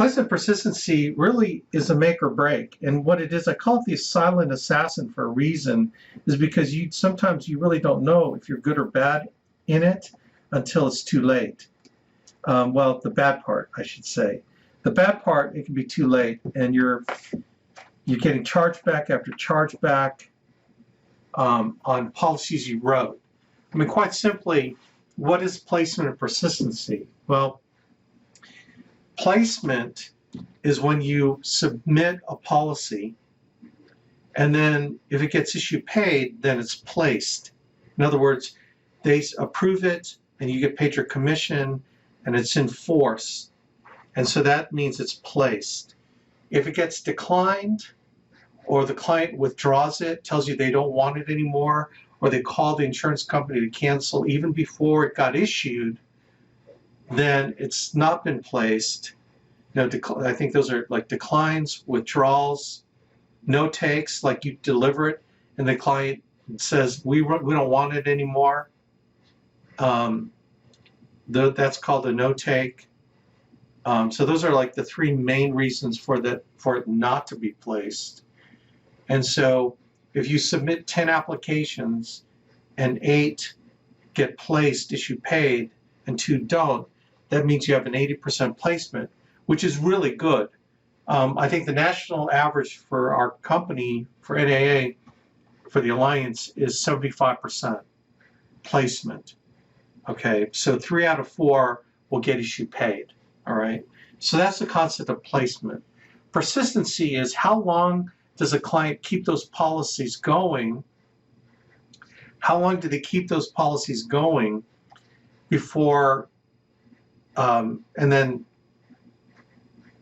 Placement persistency really is a make or break. And what it is, I call it the silent assassin for a reason, is because sometimes you really don't know if you're good or bad in it until it's too late. Well, the bad part, I should say. The bad part, it can be too late, and you're getting chargeback after chargeback on policies you wrote. I mean, quite simply, what is placement and persistency? Well, placement is when you submit a policy, and then if it gets issued paid, then it's placed. In other words, they approve it, and you get paid your commission, and it's in force. And so that means it's placed. If it gets declined, or the client withdraws it, tells you they don't want it anymore, or they call the insurance company to cancel even before it got issued, then it's not been placed. I think those are like declines, withdrawals, no takes, like you deliver it and the client says, we don't want it anymore. That's called a no take. So those are like the three main reasons for it not to be placed. And so if you submit 10 applications and 8 get placed, issue paid, and 2 don't, that means you have an 80% placement, which is really good. I think the national average for our company, for NAA, for the Alliance, is 75% placement. Okay, so 3 out of 4 will get issue paid. All right, so that's the concept of placement. Persistency is how long does a client keep those policies going? How long do they keep those policies going before, and then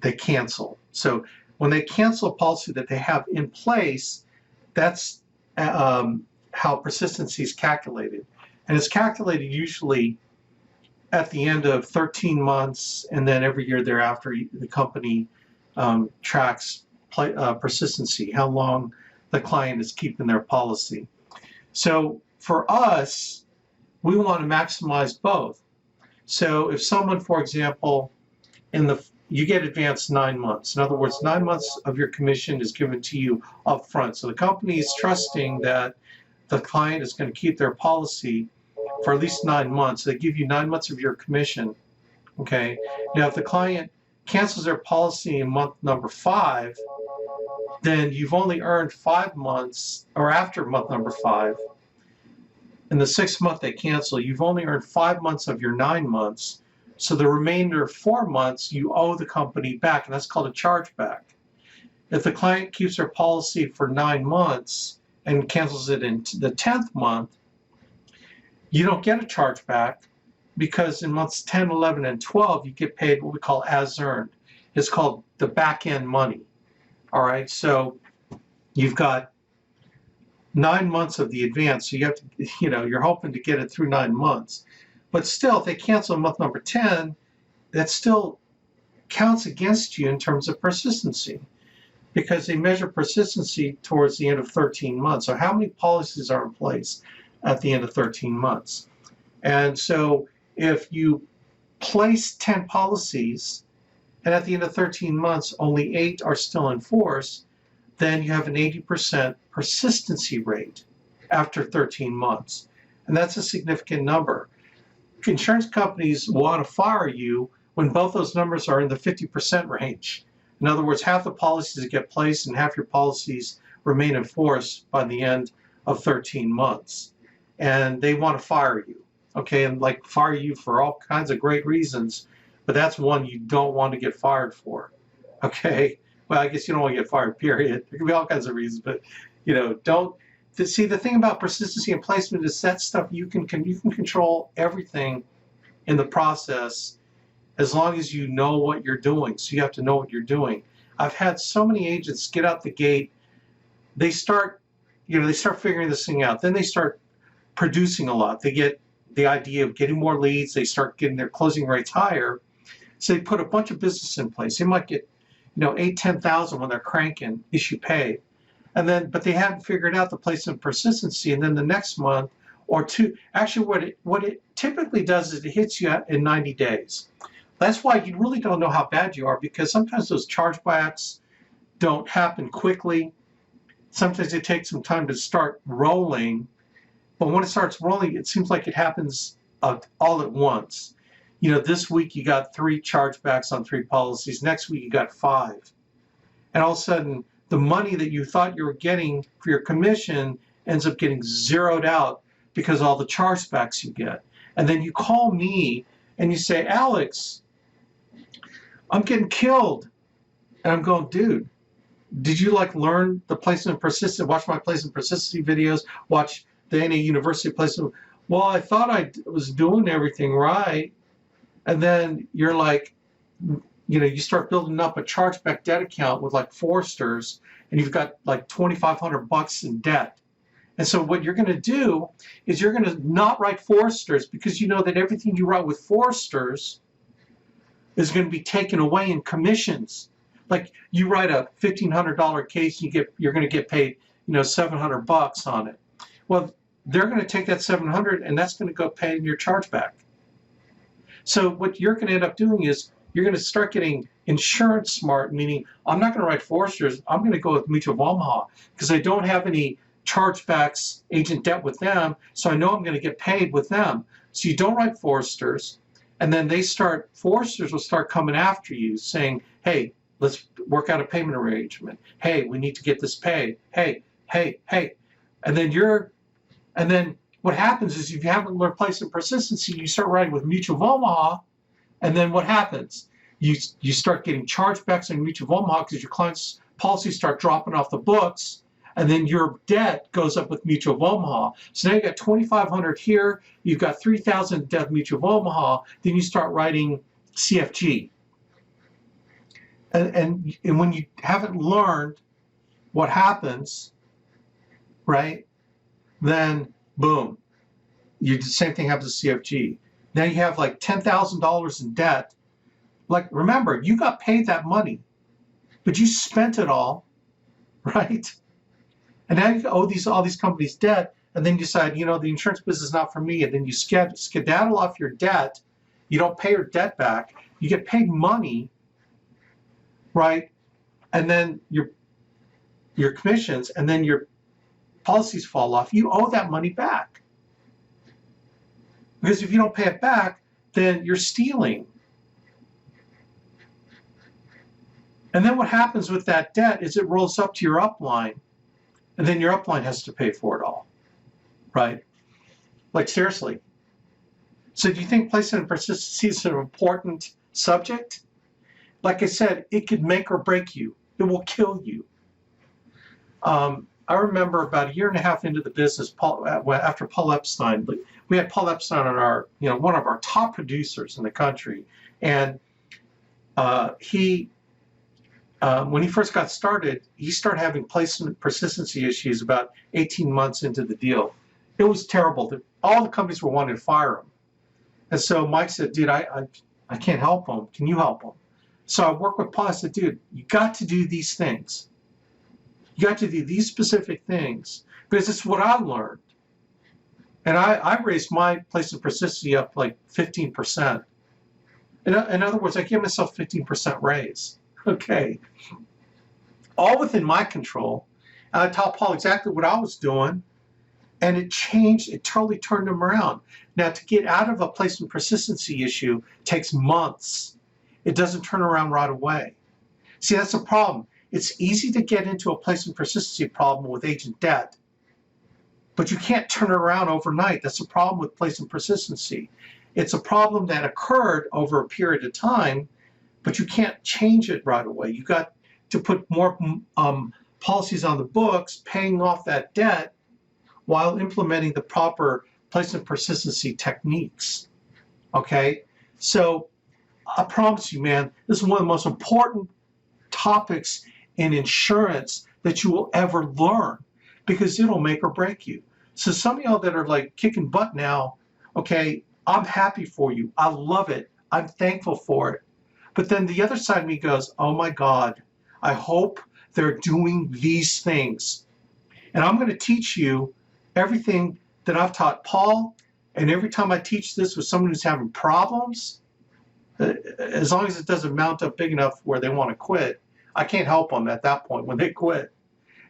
they cancel? So when they cancel a policy that they have in place, that's how persistency is calculated. And it's calculated usually at the end of 13 months, and then every year thereafter, the company tracks persistency, how long the client is keeping their policy. So for us, we want to maximize both. So if someone, for example, you get advanced 9 months. In other words, 9 months of your commission is given to you up front. So the company is trusting that the client is going to keep their policy for at least 9 months. They give you 9 months of your commission. Okay. Now, if the client cancels their policy in month number 5, then you've only earned 5 months, or after month number 5, in the 6th month they cancel, you've only earned 5 months of your 9 months. So the remainder 4 months you owe the company back, and that's called a chargeback. If the client keeps their policy for 9 months and cancels it in the 10th month, you don't get a chargeback, because in months 10, 11, and 12, you get paid what we call as earned. It's called the back end money. All right, so you've got 9 months of the advance, so you have to, you're hoping to get it through 9 months. But still, if they cancel in month number 10, that still counts against you in terms of persistency, because they measure persistency towards the end of 13 months. So how many policies are in place at the end of 13 months? And so if you place 10 policies and at the end of 13 months only 8 are still in force, then you have an 80% persistency rate after 13 months. And that's a significant number. Insurance companies want to fire you when both those numbers are in the 50% range. In other words, half the policies get placed and half your policies remain in force by the end of 13 months. And they want to fire you, okay, and like fire you for all kinds of great reasons, but that's one you don't want to get fired for, okay? Well, I guess you don't want to get fired, period. There can be all kinds of reasons, but don't. See, the thing about persistency and placement is that stuff you can control everything in the process as long as you know what you're doing. So you have to know what you're doing. I've had so many agents get out the gate. They start figuring this thing out. Then they start producing a lot. They get the idea of getting more leads. They start getting their closing rates higher. So they put a bunch of business in place. They might get, 8, 10,000 when they're cranking, issue paid. But they haven't figured out the placement persistency. And then the next month or two, actually what it typically does is it hits you in 90 days. That's why you really don't know how bad you are, because sometimes those chargebacks don't happen quickly. Sometimes it takes some time to start rolling, but when it starts rolling, it seems like it happens all at once. You know, this week you got 3 chargebacks on 3 policies. Next week you got 5. And all of a sudden, the money that you thought you were getting for your commission ends up getting zeroed out because of all the chargebacks you get. And then you call me and you say, Alex, I'm getting killed. And I'm going, dude, did you like learn the placement persistence, watch my placement persistency videos, watch the NA University placement? Well, I thought I was doing everything right. And then you're like, you know, you start building up a chargeback debt account with like Foresters, and you've got like $2,500 in debt. And so what you're going to do is you're going to not write Foresters, because you know that everything you write with Foresters is going to be taken away in commissions. Like you write a $1,500 case, you're going to get paid, you know, $700 on it. Well, they're going to take that $700 and that's going to go pay in your chargeback. So what you're going to end up doing is you're going to start getting insurance smart, meaning I'm not going to write Foresters. I'm going to go with Mutual of Omaha because I don't have any chargebacks, agent debt with them. So I know I'm going to get paid with them. So you don't write Foresters. And then Foresters will start coming after you saying, hey, let's work out a payment arrangement. Hey, we need to get this paid. Hey. And then what happens is if you haven't learned placement persistency, you start writing with Mutual of Omaha, and then what happens? You start getting chargebacks on Mutual of Omaha because your clients' policies start dropping off the books, and then your debt goes up with Mutual of Omaha. So now you got $2,500 here, you've got $3,000 debt with Mutual of Omaha, then you start writing CFG. And when you haven't learned what happens, right, then boom, the same thing happens to CFG. Now you have like $10,000 in debt. Like, remember, you got paid that money, but you spent it all, right? And now you owe all these companies debt, and then you decide, you know, the insurance business is not for me, and then you skedaddle off your debt. You don't pay your debt back. You get paid money, right? And then your commissions, and then your policies fall off. You owe that money back. Because if you don't pay it back, then you're stealing. And then what happens with that debt is it rolls up to your upline, and then your upline has to pay for it all, right? Like, seriously. So do you think placement and persistency is an important subject? Like I said, it could make or break you. It will kill you. I remember about 1.5 years into the business, after Paul Epstein, we had Paul Epstein on our, you know, one of our top producers in the country, and he, when he first got started, he started having placement persistency issues about 18 months into the deal. It was terrible. All the companies were wanting to fire him, and so Mike said, "Dude, I can't help him. Can you help him?" So I worked with Paul. I said, "Dude, you got to do these things. You got to do these specific things because it's what I learned." And I raised my placement persistency up like 15%. In other words, I gave myself 15% raise. Okay. All within my control. And I taught Paul exactly what I was doing. And it changed. It totally turned him around. Now, to get out of a placement persistency issue takes months. It doesn't turn around right away. See, that's the problem. It's easy to get into a placement persistency problem with agent debt, but you can't turn it around overnight. That's the problem with placement persistency. It's a problem that occurred over a period of time, but you can't change it right away. You got to put more policies on the books, paying off that debt while implementing the proper placement persistency techniques. Okay? So I promise you, man, this is one of the most important topics in insurance that you will ever learn, because it'll make or break you. So some of y'all that are like kicking butt now, okay, I'm happy for you. I love it. I'm thankful for it. But then the other side of me goes, oh my God, I hope they're doing these things. And I'm going to teach you everything that I've taught Paul. And every time I teach this with someone who's having problems, as long as it doesn't mount up big enough where they want to quit, I can't help them at that point when they quit.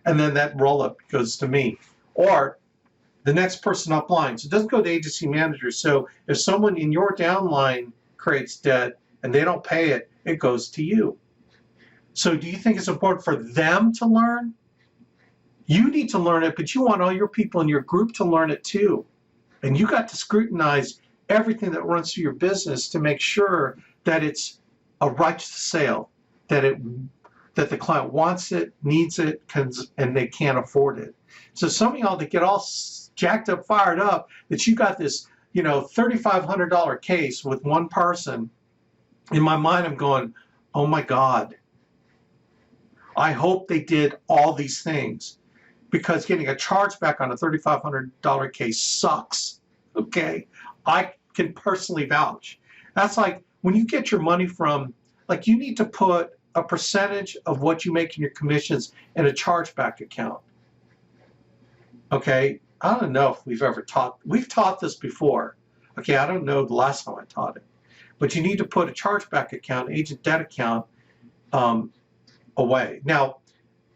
And then that roll-up goes to me. Or the next person upline. So it doesn't go to agency manager. So if someone in your downline creates debt and they don't pay it, it goes to you. So do you think it's important for them to learn? You need to learn it, but you want all your people in your group to learn it too. And you got to scrutinize everything that runs through your business to make sure that it's a righteous sale, that the client wants it, needs it, and they can't afford it. So some of y'all that get all jacked up, fired up, that you got this, $3,500 case with one person. In my mind, I'm going, oh my God. I hope they did all these things, because getting a chargeback on a $3,500 case sucks. Okay, I can personally vouch. That's like when you get your money from, like, you need to put a percentage of what you make in your commissions in a chargeback account. Okay, I don't know if we've taught this before. Okay, I don't know the last time I taught it, but you need to put a chargeback account, agent debt account, away. Now,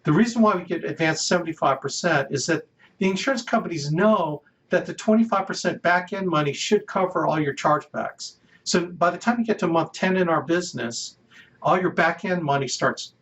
the reason why we get advanced 75% is that the insurance companies know that the 25% back end money should cover all your chargebacks. So by the time you get to month 10 in our business, all your back end money starts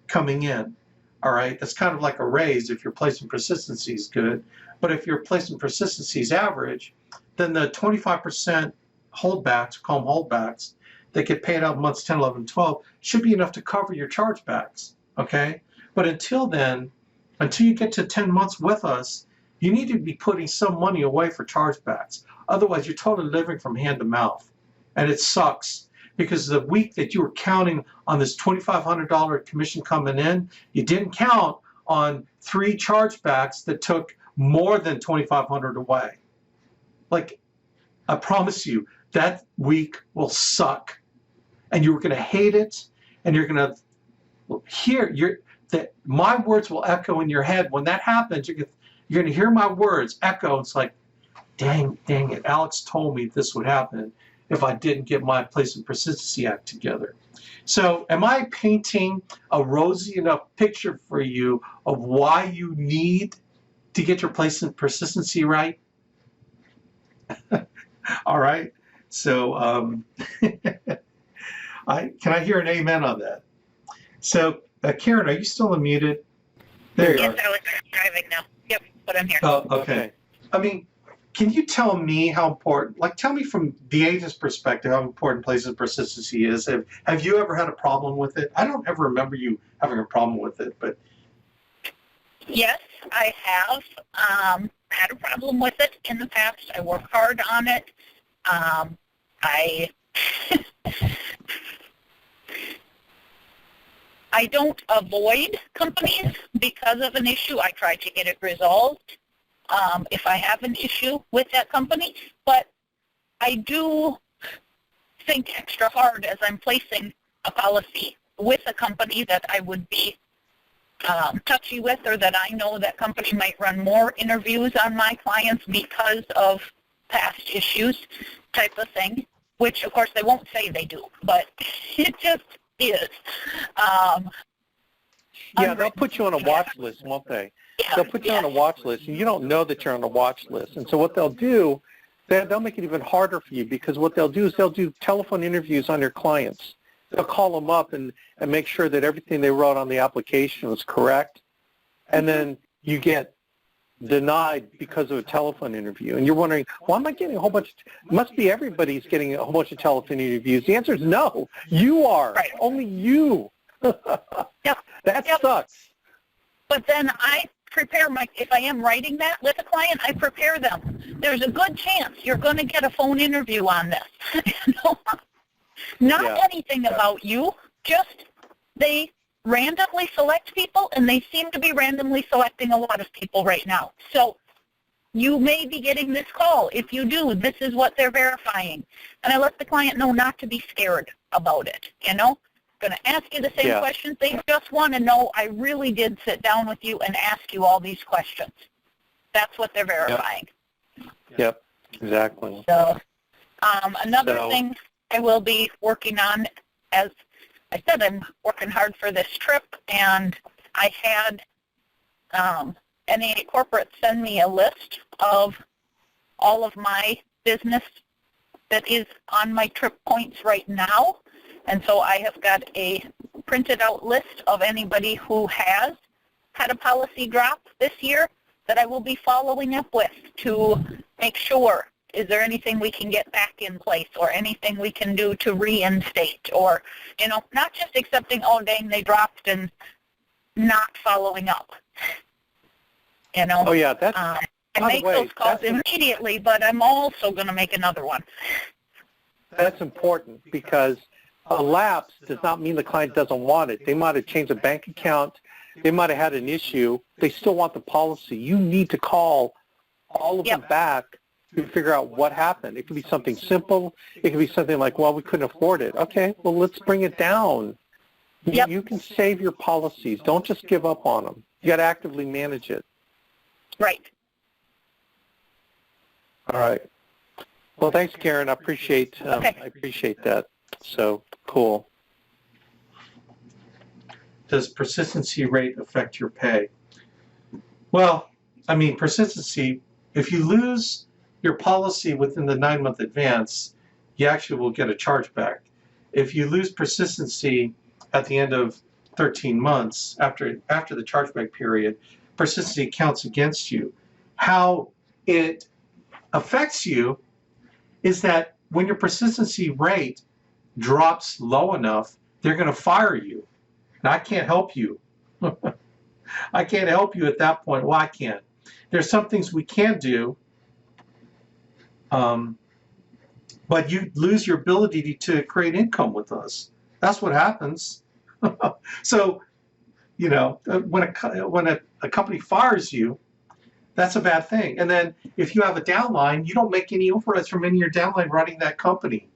coming in. All right, that's kind of like a raise if your placement persistency is good. But if your placement persistency is average, then the 25% holdbacks, we call them holdbacks, that get paid out months 10, 11, 12 should be enough to cover your chargebacks. Okay, but until then, until you get to 10 months with us, you need to be putting some money away for chargebacks. Otherwise, you're totally living from hand to mouth. And it sucks, because the week that you were counting on this $2,500 commission coming in, you didn't count on 3 chargebacks that took more than $2,500 away. Like, I promise you, that week will suck. And you're going to hate it, and you're going to hear my words will echo in your head. When that happens, you're going to hear my words echo. It's like, dang it, Alex told me this would happen if I didn't get my placement persistency act together. So am I painting a rosy enough picture for you of why you need to get your placement persistency right? All right. So can I hear an amen on that? So Karen, are you still unmuted? There you are. Yes, I was driving now. Yep, but I'm here. Oh, okay. I mean, can you tell me how important, like, tell me from the agent's perspective how important placement persistency is? Have you ever had a problem with it? I don't ever remember you having a problem with it, but. Yes, I have had a problem with it in the past. I work hard on it. I don't avoid companies because of an issue. I try to get it resolved if I have an issue with that company. But I do think extra hard as I'm placing a policy with a company that I would be touchy with, or that I know that company might run more interviews on my clients because of past issues type of thing, which of course they won't say they do, but it just is. Yeah, they'll put you on a watch list, won't they? Yeah, They'll put you on a watch list, and you don't know that you're on a watch list. And so what they'll do, they'll make it even harder for you, because what they'll do is they'll do telephone interviews on your clients. They'll call them up and make sure that everything they wrote on the application was correct. And then you get denied because of a telephone interview. And you're wondering, well, am I getting a whole bunch? Must be everybody's getting a whole bunch of telephone interviews. The answer is no. You are. Right. Only you. Yep. That Yep. sucks. But then I prepare if I am writing that with a client, I prepare them. There's a good chance you're going to get a phone interview on this. Not anything about you, just they randomly select people, and they seem to be randomly selecting a lot of people right now. So you may be getting this call. If you do, this is what they're verifying. And I let the client know not to be scared about it, Going to ask you the same questions. They just want to know I really did sit down with you and ask you all these questions. That's what they're verifying. Yep, exactly. So another thing I will be working on. As I said, I'm working hard for this trip, and I had NAA Corporate send me a list of all of my business that is on my trip points right now. And so I have got a printed out list of anybody who has had a policy drop this year that I will be following up with to make sure, is there anything we can get back in place or anything we can do to reinstate, or, you know, not just accepting, oh, dang, they dropped and not following up. You know? Oh, yeah, that's, I by the make way, those calls that's immediately, but I'm also going to make another one. That's important because a lapse does not mean the client doesn't want it. They might have changed a bank account. They might have had an issue. They still want the policy. You need to call all of them back to figure out what happened. It could be something simple. It could be something like, well, we couldn't afford it. Okay, well, let's bring it down. You can save your policies. Don't just give up on them. You got to actively manage it. Right. All right. Well, thanks, Karen. I appreciate that. So cool. Does persistency rate affect your pay? Well, I mean, persistency, if you lose your policy within the 9-month advance, you actually will get a chargeback. If you lose persistency at the end of 13 months after the chargeback period, persistency counts against you. How it affects you is that when your persistency rate drops low enough, they're going to fire you. And I can't help you. I can't help you at that point. Well, I can't. There's some things we can do, but you lose your ability to create income with us. That's what happens. So, you know, when a company fires you, that's a bad thing. And then if you have a downline, you don't make any overrides from any of your downline running that company.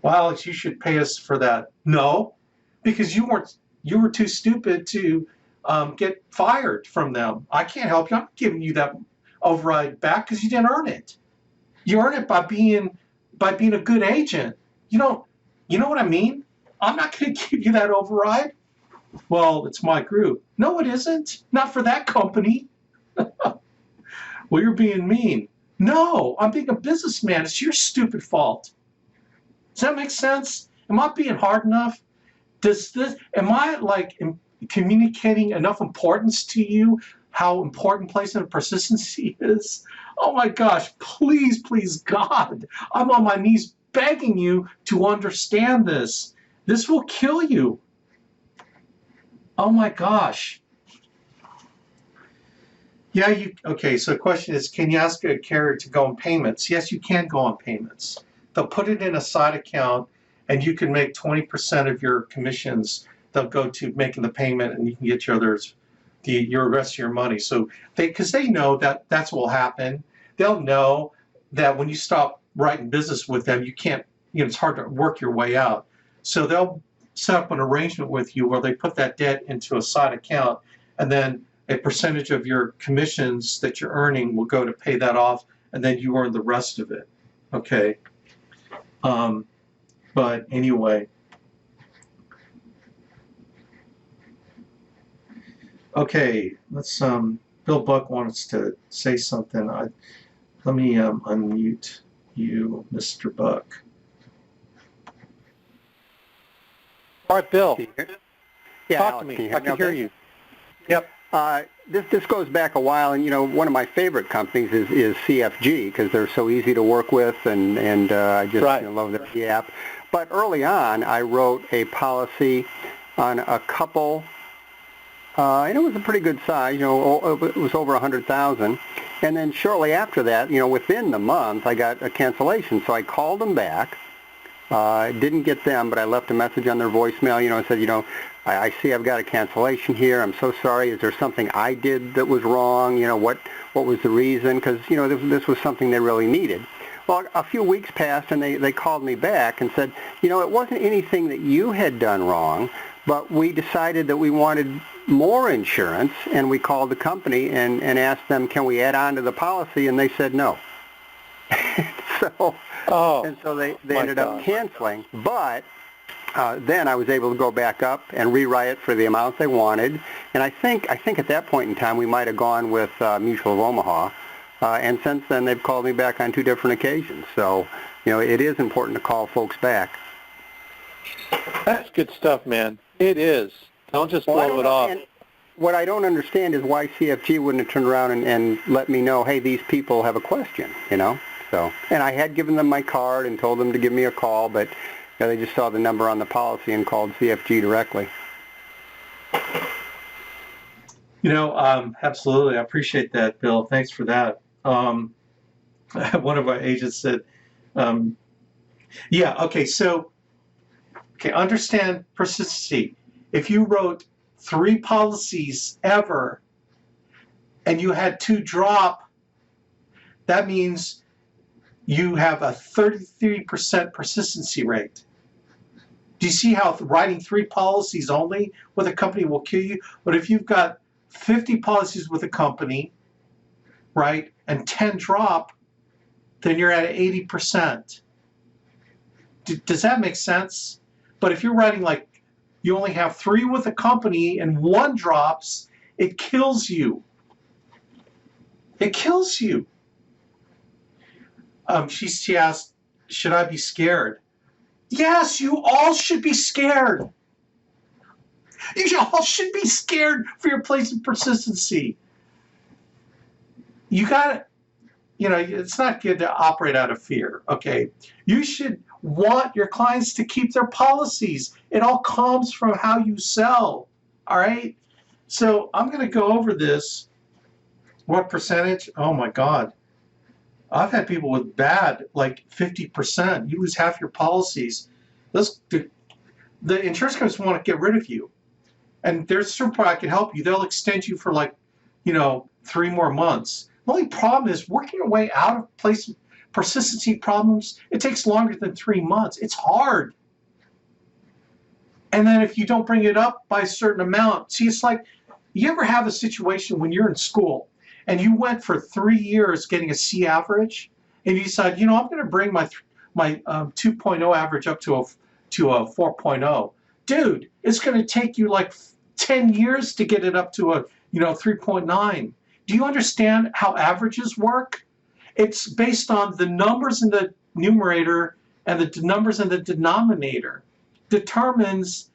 Well, Alex, you should pay us for that. No, because you were too stupid to get fired from them. I can't help you. I'm not giving you that override back because you didn't earn it. You earn it by being a good agent. You know what I mean? I'm not going to give you that override. Well, it's my group. No, it isn't. Not for that company. Well, you're being mean. No, I'm being a businessman. It's your stupid fault. Does that make sense? Am I being hard enough? Am I like communicating enough importance to you, how important placement of persistency is? Oh my gosh, please, please, God, I'm on my knees begging you to understand this. This will kill you. Oh my gosh. Yeah, okay, so the question is, can you ask a carrier to go on payments? Yes, you can go on payments. They'll put it in a side account, and you can make 20% of your commissions. They'll go to making the payment, and you can get your rest of your money. So because they know that that's what will happen. They'll know that when you stop writing business with them, you can't, it's hard to work your way out. So they'll set up an arrangement with you where they put that debt into a side account, and then a percentage of your commissions that you're earning will go to pay that off, and then you earn the rest of it. Okay. But anyway. Okay, let's Bill Buck wants to say something. Let me unmute you, Mr. Buck. All right, Bill. Yeah, Talk Alex, to me. can I can hear you. Yep. This goes back a while, and one of my favorite companies is CFG because they're so easy to work with, and I just love their app. But early on, I wrote a policy on a couple, and it was a pretty good size. It was over 100,000. And then shortly after that, within the month, I got a cancellation. So I called them back. Didn't get them, but I left a message on their voicemail. I said, I see I've got a cancellation here. I'm so sorry. Is there something I did that was wrong? What was the reason? Because, this was something they really needed. Well, a few weeks passed, and they called me back and said, it wasn't anything that you had done wrong, but we decided that we wanted more insurance, and we called the company and asked them, can we add on to the policy? And they said no. So they ended up canceling. But then I was able to go back up and rewrite it for the amount they wanted. And I think at that point in time we might have gone with Mutual of Omaha. And since then they've called me back on 2 different occasions. So, it is important to call folks back. That's good stuff, man. It is. Don't just blow it off. What I don't understand is why CFG wouldn't have turned around and let me know, hey, these people have a question, So, and I had given them my card and told them to give me a call, but they just saw the number on the policy and called CFG directly. Absolutely. I appreciate that, Bill. Thanks for that. One of our agents said, understand persistency. If you wrote 3 policies ever and you had 2 drop, that means you have a 33% persistency rate. Do you see how writing 3 policies only with a company will kill you? But if you've got 50 policies with a company, right, and 10 drop, then you're at 80%. Does that make sense? But if you're writing you only have 3 with a company and 1 drops, it kills you. It kills you. She asked, should I be scared? Yes, you all should be scared. You all should be scared for your place of persistency. You got it. It's not good to operate out of fear, okay? You should want your clients to keep their policies. It all comes from how you sell, all right? So I'm going to go over this. What percentage? Oh, my God. I've had people with bad, 50%. You lose half your policies. The insurance companies want to get rid of you. And there's some point I can help you. They'll extend you for 3 more months. The only problem is working your way out of place persistency problems. It takes longer than 3 months. It's hard. And then if you don't bring it up by a certain amount, see, it's like, you ever have a situation when you're in school and you went for 3 years getting a C average, and you decide, I'm going to bring my 2.0 average up to a 4.0. Dude, it's going to take you 10 years to get it up to a 3.9. Do you understand how averages work? It's based on the numbers in the numerator and the numbers in the denominator determines,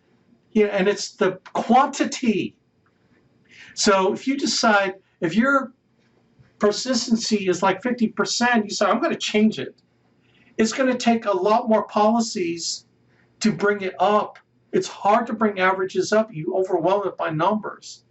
and it's the quantity. So if you decide, if your persistency is 50%, you say, I'm going to change it. It's going to take a lot more policies to bring it up. It's hard to bring averages up. You overwhelm it by numbers.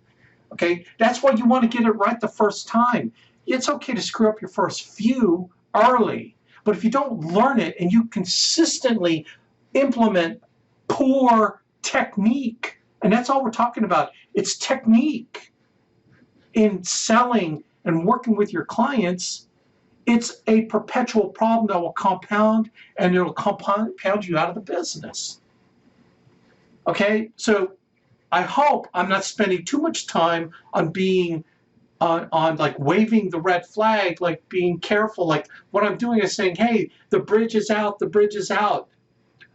Okay, that's why you want to get it right the first time. It's okay to screw up your first few early, but if you don't learn it and you consistently implement poor technique, and that's all we're talking about, it's technique in selling and working with your clients, it's a perpetual problem that will compound, and it'll compound you out of the business. Okay, so I hope I'm not spending too much time on being on waving the red flag, being careful. What I'm doing is saying, hey, the bridge is out, the bridge is out.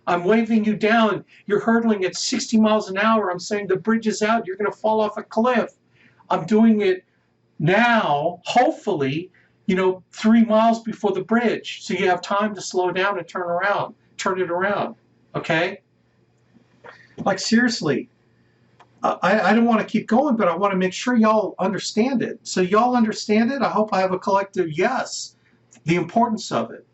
I'm waving you down. You're hurtling at 60 miles an hour. I'm saying the bridge is out. You're going to fall off a cliff. I'm doing it now, hopefully, 3 miles before the bridge, so you have time to slow down and turn it around. Okay? Seriously. I don't want to keep going, but I want to make sure y'all understand it. So y'all understand it? I hope I have a collective yes, the importance of it.